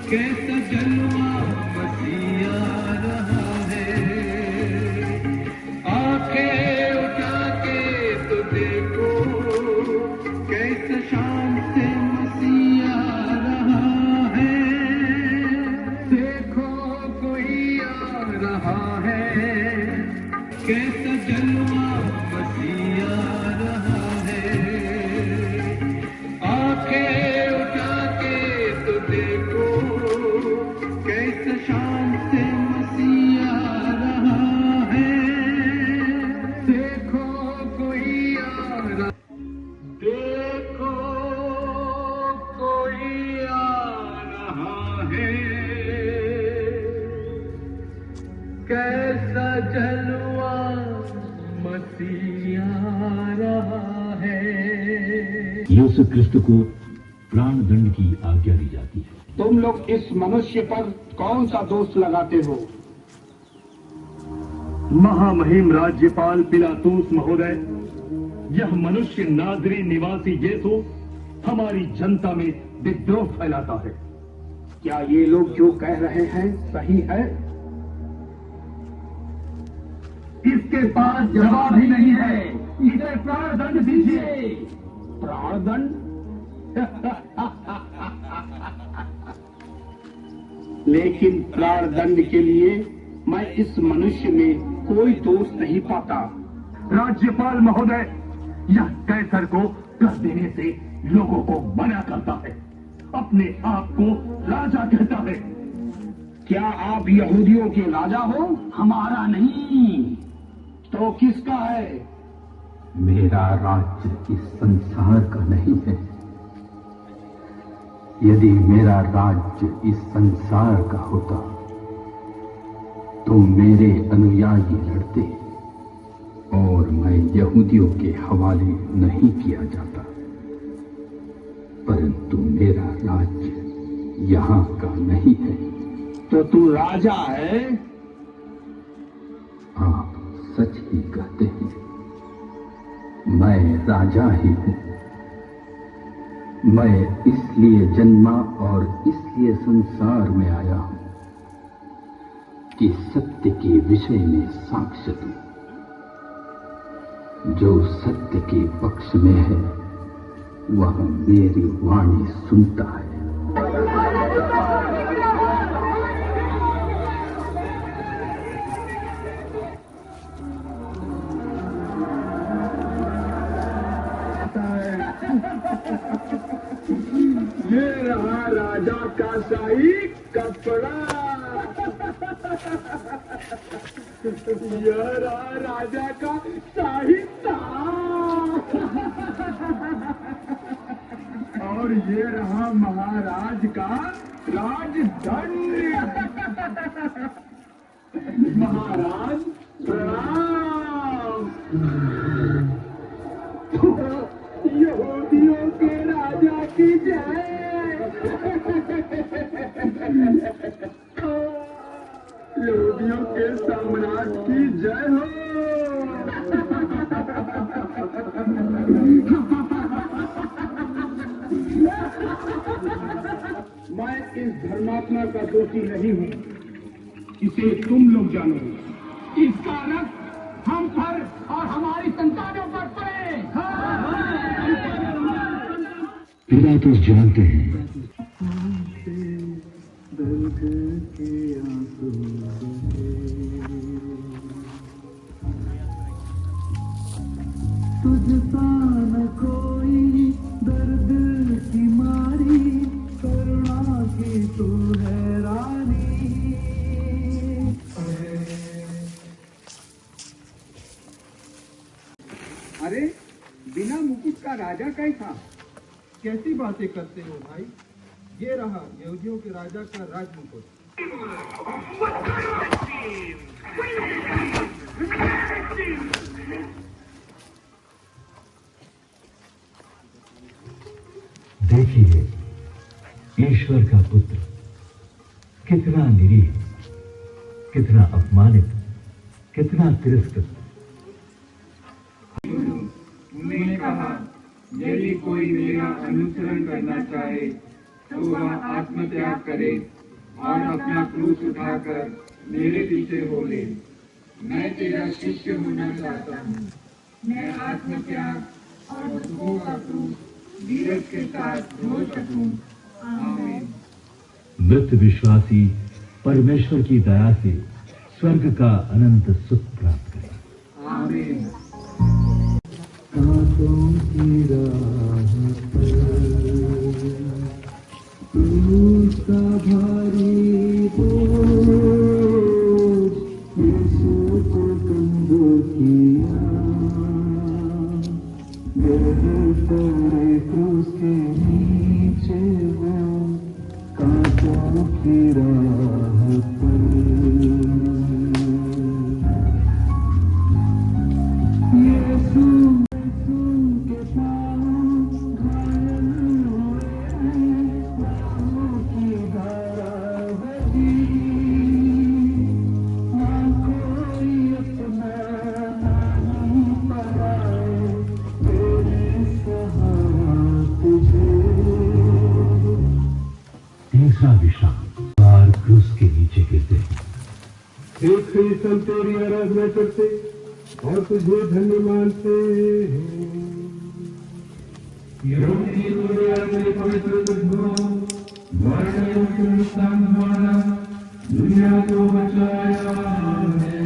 कैसा जलवा मसीहा रहा है। आंखें उठा के तो देखो कैसा शाम से मसीहा रहा है। देखो कोई आ रहा है, कैसा जलवा मसीहा रहा है। आंखें उठा के तो देखो कैसा शाम से मसीहा रहा है। देखो कोई आ रहा, देखो कोई आ रहा है, कैसा जलवा मसीहा रहा है। यीशु क्रिस्त को प्राण दंड की आज्ञा दी जाती है। तुम लोग इस मनुष्य पर कौन सा दोष लगाते हो? महामहिम राज्यपाल पिलातुस महोदय, यह मनुष्य नाजरी निवासी यीशु हमारी जनता में विद्रोह फैलाता है। क्या ये लोग जो कह रहे हैं सही है? इसके पास जवाब ही नहीं है। इसे प्राण दंड दीजिए। प्राण दंड? लेकिन प्राण दंड के लिए मैं इस मनुष्य में कोई दोष नहीं पाता। राज्यपाल महोदय, यह कैसर को कर देने से लोगों को मना करता है, अपने आप को राजा कहता है। क्या आप यहूदियों के राजा हो? हमारा नहीं। तो किसका है? मेरा राज्य इस संसार का नहीं है। यदि मेरा राज्य इस संसार का होता तो मेरे अनुयायी लड़ते और मैं यहूदियों के हवाले नहीं किया जाता। परंतु मेरा राज्य यहाँ का नहीं है। तो तू राजा है? आप सच ही कहते हैं, मैं राजा ही हूं। मैं इसलिए जन्मा और इसलिए संसार में आया हूं कि सत्य के विषय में साक्ष्य दूं। जो सत्य के पक्ष में है वह मेरी वाणी सुनता है। ये रहा राजा का शाही कपड़ा। यह रहा राजा का शाही ताज। और ये रहा महाराज का राजदंड। महाराज प्रणाम। यहूदियों के राजा की जय। यहूदियों के सम्राट की जय हो। मैं इस धर्मात्मा का दोषी नहीं हूँ, इसे तुम लोग जानो। इसका रक्त हम पर और हमारी संतानों पर पड़े। पिलातुस जानते हैं तुझसा न कोई दर्द की मारी, करुणा की तू है रानी। अरे बिना मुकुट का राजा कैसा? कैसी बातें करते हो भाई? ये रहा यहूदियों के राजा का राजमुकुट। देखिए, ईश्वर का पुत्र कितना निरीह, कितना अपमानित, कितना तिरस्कृत। उन्होंने कहा, यदि कोई मेरा अनुसरण करना चाहे तो वह आत्मत्याग करे और अपना क्रूस उठाकर मेरे पीछे हो ले। मैं तेरा शिष्य होना चाहता हूँ। मैं आत्मत्याग और दुखों का क्रूस धीरज के साथ ढो सकूं। आमीन। मृत विश्वासी परमेश्वर की दया से स्वर्ग का अनंत सुख प्राप्त करे। आमीन। कांटों की राह पर क्रूस का भारी बोझ यीशु को कंधों किया। गहरे तेरे क्रूस के नीचे वो कांटों की राह पर यीशु के पाँव घायल हुए हैं, लहू की धारा बही। ना कोई अपना नहीं पाए, तेरे सहारा तुझे। तीसरा विश्राम बार क्रूस के नीचे गिरते हैं। एक हम तेरी आराधना करते और तुझे धन्य मानते हैं। यहूदी तूने अपने पवित्र दुखों वर्षों के नुकसान द्वारा दुनिया को बचाया है।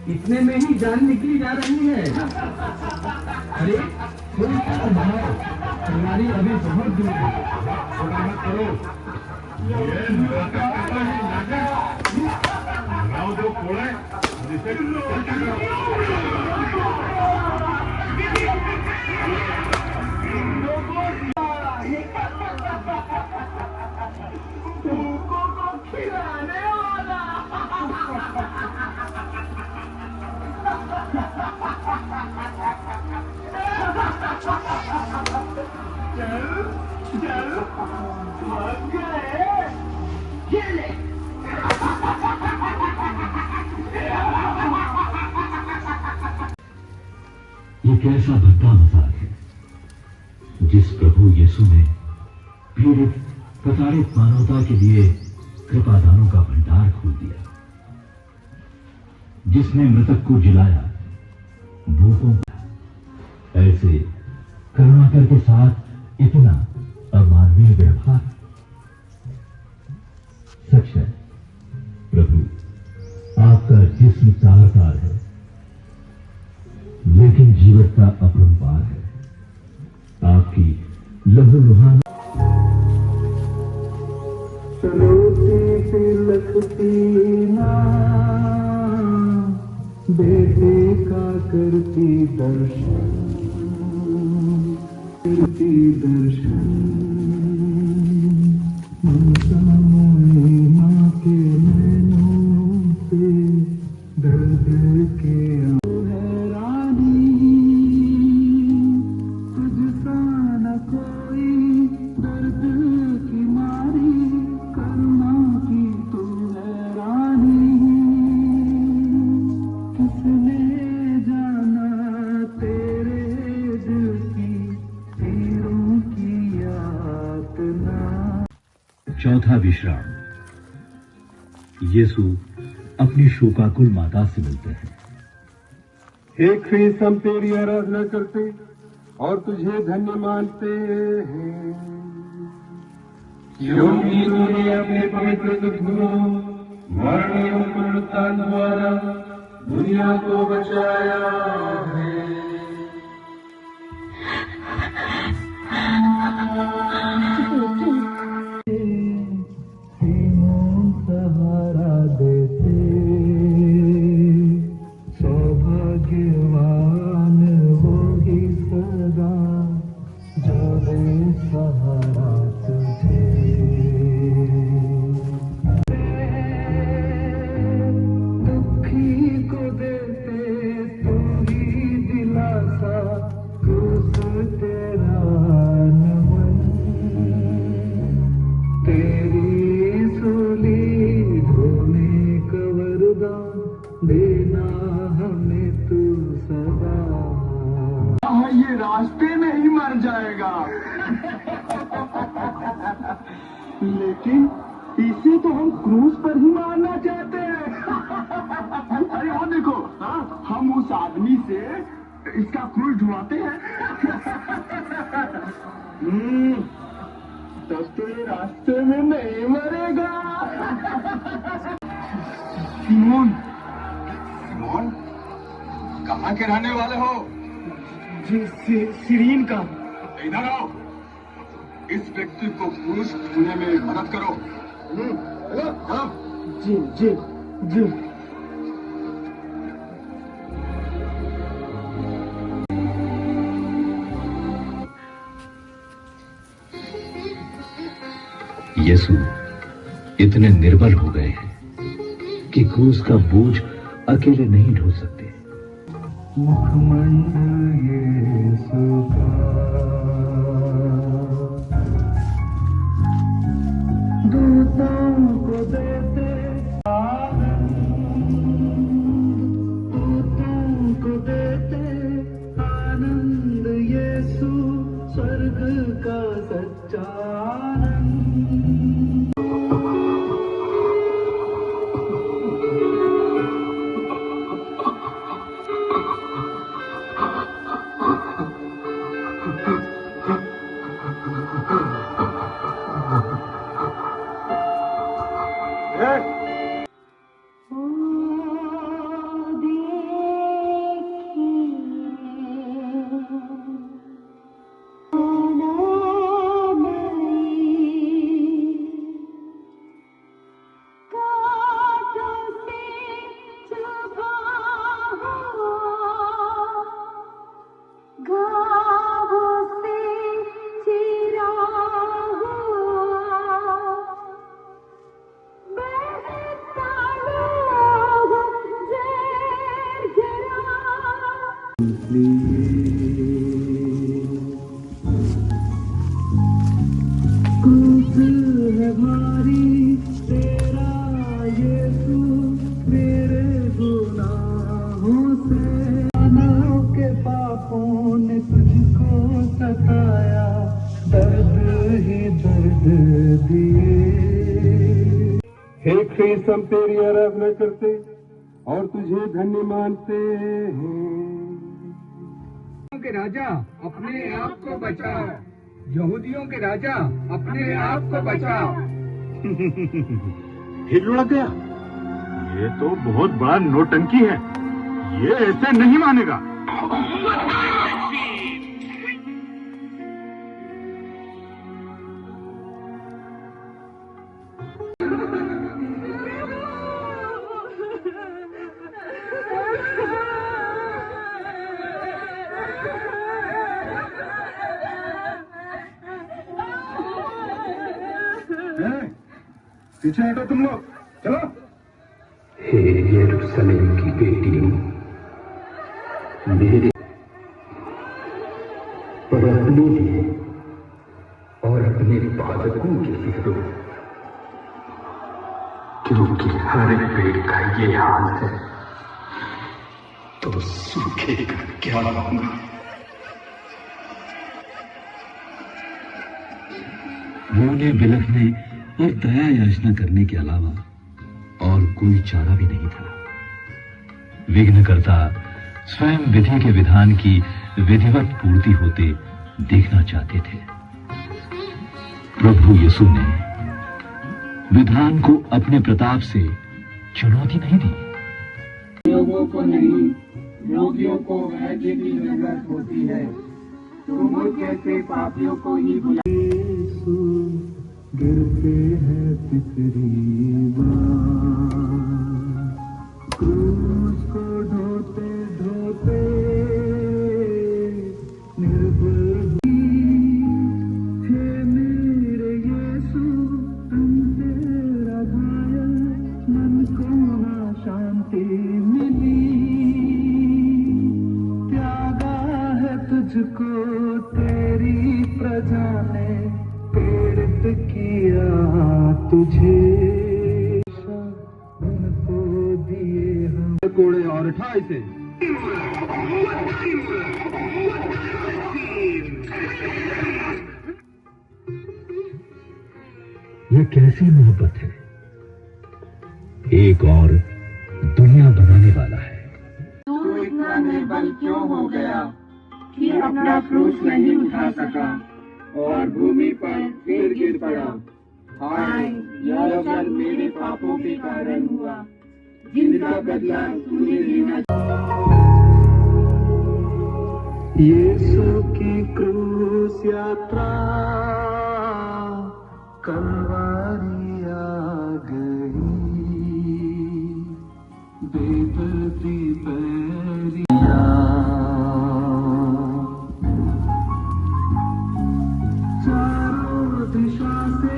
इतने में ही जान निकली जा रही है। अरे कोई तैयारी अभी बहुत दूर है। थोड़ा मत करो। जो कोड़ा जिसे खिलाने वाला चल मर गए। ये ले। ये कैसा भद्दा मजाक है जिस प्रभु यीशु ने पीड़ित प्रताड़ित मानवता के लिए कृपादानों का भंडार खोल दिया, जिसने मृतक को जिलाया, भूखों का ऐसे करुणाकर के साथ इतना अमानवीय व्यवहार। सच है प्रभु, आपका जिस्म तार है लेकिन जीवत्ता अपरंपार है। आपकी लहू लुहान रोती सी लगती ना, बेटे का करती दर्शन, करती दर्शन। ममता मोए माँ के नैनों से दर्द के हैरानी, तुझसा न कोई दर्द की मारी, करुणा की तू हैरानी। किसने जाना तेरे दिल की तीरों की यातना। चौथा विश्राम यीशु अपनी शोकाकुल माता से मिलते हैं। एक फीस हम तेरी आराधना करते और तुझे धन्य मानते हैं, क्योंकि तूने अपने पवित्र दुखों मरणों और पुनरुत्थान द्वारा दुनिया को बचाया है। सहारा देते सौभाग्यवान वो ही सदा जो दे सहारा तुझे। दुखी को देते तू ही दिलासा, क्रूस तेरा नमन, तेरी सूली ढोने का वरदान देना हमें तू सदा। ये रास्ते में ही मर जाएगा। लेकिन इसे तो हम क्रूज पर ही मारना चाहते हैं। अरे वो देखो, हाँ, हम उस आदमी से इसका क्रूज ढुआते हैं। तब तो ये रास्ते में नहीं मरेगा। सिमोन, सिमोन, कहाँ के रहने वाले हो? जी, सीरीन का। इधर आओ, इस व्यक्ति को क्रूज ढूंढने में मदद करो। चलो। जी जी जी। यीशु इतने निर्बल हो गए हैं कि क्रूस का बोझ अकेले नहीं ढो सकते। मुखमंडल यीशु का, दूतों को देते दूतों को देते आनंद, यीशु स्वर्ग का सच्चा आनंद। हे ख्रीस्त, हम तेरी आराधना करते और तुझे धन्य मानते हैं। के राजा अपने आप को बचाओ, यहूदियों के राजा अपने आप को बचाओ। फिर लुढ़क गया। ये तो बहुत बड़ा नौटंकी है, ये ऐसे नहीं मानेगा। पीछे हटो तुम लोग, चलो। हे यरूशलेम की बेटियों, मेरे पर अपने लिए और अपने बालकों के लिए रो, क्योंकि हर एक पेड़ का ये हाल है तो सूखेगा क्या होगा। रोने बिलखने और दया याचना करने के अलावा और कोई चारा भी नहीं था। विघ्नकर्ता स्वयं विधि के विधान की विधिवत पूर्ति होते देखना चाहते थे। प्रभु यीशु ने विधान को अपने प्रताप से चुनौती नहीं दी। लोगों को नहीं, रोगियों को वैद्य की जरूरत होती है। तुम जैसे पापियों को ही बुला। गिरते हैं तकरीबा, क्रूस को ढोते ढोते निर्भर थे मेरे यीशु, तुमसे घायल मन को ना शांति मिली। त्यागा है तुझको तेरी प्रजा ने, प्रेरित किया तुझे, उनको दिए हम कोड़े और 28 ये कैसी मोहब्बत है? एक और दुनिया बनाने वाला है। तू इतना निर्बल क्यों हो गया कि अपना क्रूस नहीं उठा सका और भूमि पर फिर गिर पड़ा? हाय, यह सब मेरे पापों के कारण हुआ, जिनका बदला तूने लेना। यीशु की क्रूस यात्रा कलवारी आ गई, बेदर्दी बैरिया चारों दिशा से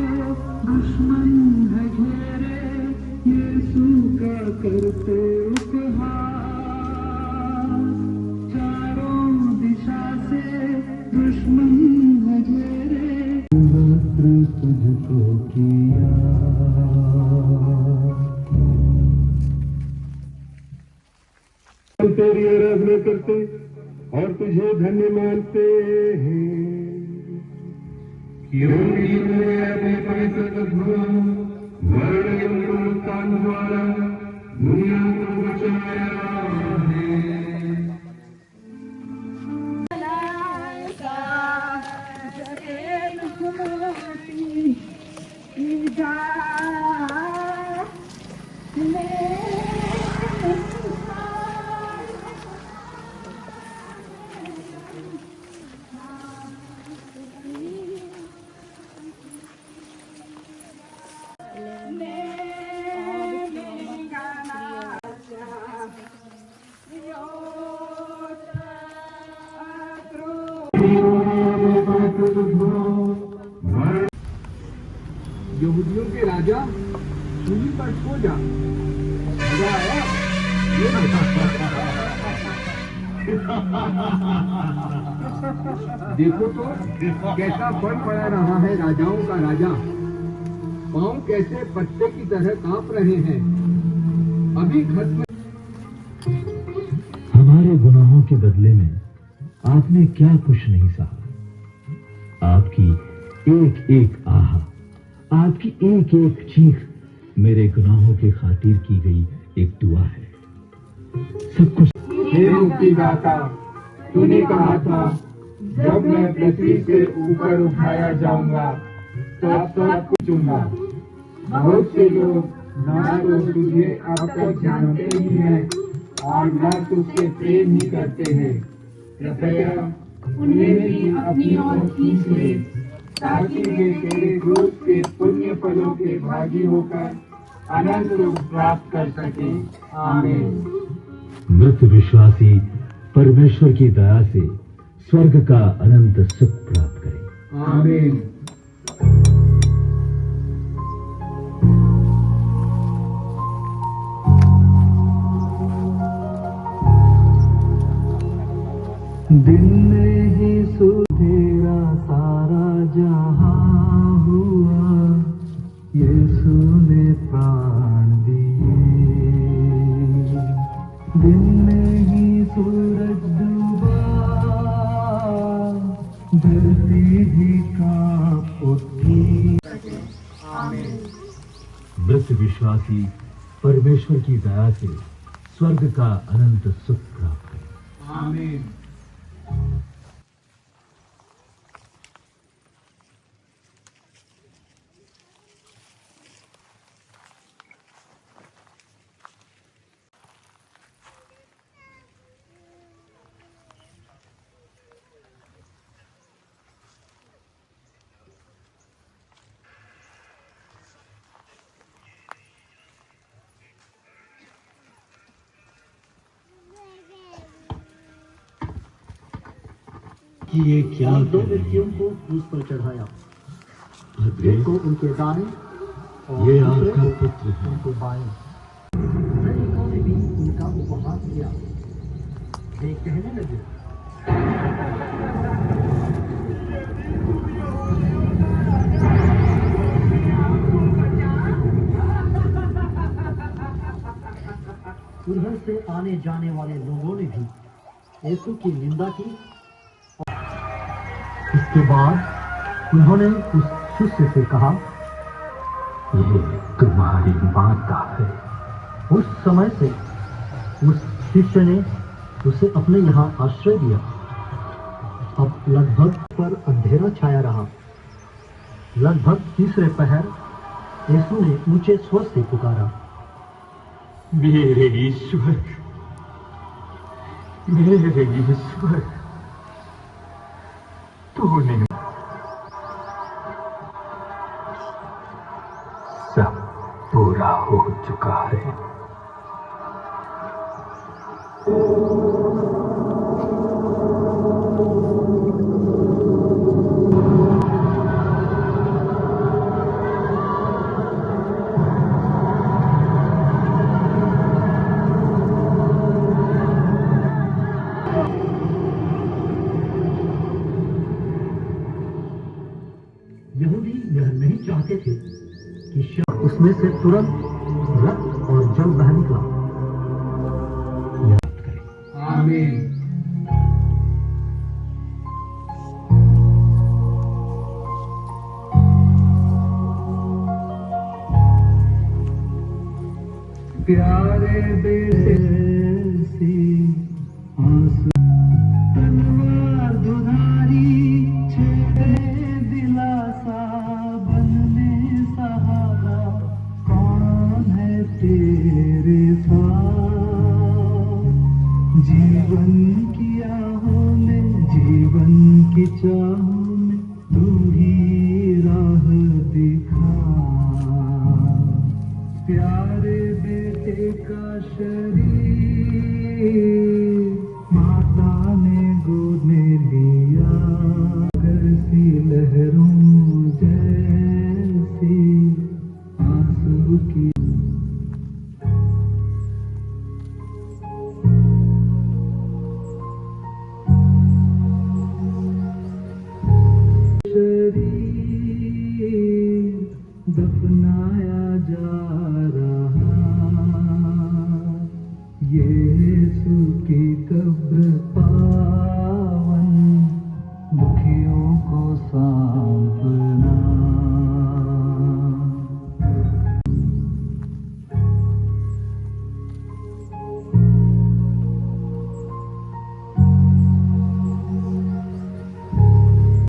दुश्मन है घेरे, यीशु का करते उपहास, चारों दिशा से दुश्मन है घेरे, तुझको किया। हम तेरी आराधना करते और तुझे धन्य मानते हैं, क्योंकि तूने अपने पवित्र कदमों मरण एवं उत्थान द्वारा दुनिया को बचाया है। यहूदियों के राजा सूली पर सो जा। मजा आया? देखो तो कैसा फल पड़ा रहा है राजाओं का राजा, पांव कैसे पत्ते की तरह कांप रहे हैं। अभी खत्म। हमारे गुनाहों के बदले में आपने क्या कुछ नहीं सहा। आपकी एक एक आह, आपकी एक एक चीख मेरे गुनाहों के खातिर की गई एक दुआ है। सब कुछ हे मुक्तिदाता, तूने कहा था जब मैं पृथ्वी से ऊपर उठाया जाऊंगा तब सब कुछ दूंगा। बहुत से लोग ना तो तुझे अब तक जानते ही हैं और न तुझसे प्रेम ही करते हैं। कृपया उन्हें भी अपनी ओर खींच ले, ताकि वे तेरे क्रूस के पुण्य फलों के भागी होकर अनंत सुख प्राप्त कर सके। आमीन। मृत विश्वासी परमेश्वर की दया से स्वर्ग का अनंत सुख प्राप्त करें। आमीन। दिन में ही सुधेरा सारा जहां हुआ, यीशु ने प्राण दिए। दिन में ही सूरज डूबा, धरती भी कांप उठी। मृत विश्वासी परमेश्वर की दया से स्वर्ग का अनंत सुख प्राप्त करें। आमीन। कि ये क्या दो व्यक्तियों को क्रूस पर चढ़ाया, एक को उनके दाएं और ये दूसरे आपका को पुत्र है। उनके बाएं। सैनिकों ने भी उनका उपहास किया। वे कहने लगे, उधर से आने जाने वाले लोगों ने भी यीशु की निंदा की। इसके बाद उन्होंने उस शिष्य से कहा, ये तुम्हारी माता है। उस समय से उस शिष्य ने उसे अपने यहाँ आश्रय दिया। अब लगभग पर अंधेरा छाया रहा। लगभग तीसरे पहर यीशु ने ऊंचे स्वर से पुकारा, मेरे ईश्वर, मेरे ईश्वर, तूने सब पूरा हो चुका है। यहूदी यह नहीं चाहते थे कि शव उसमें से तुरंत रक्त और जल बह निकला। याद करें। आमीन। प्यारे बेटे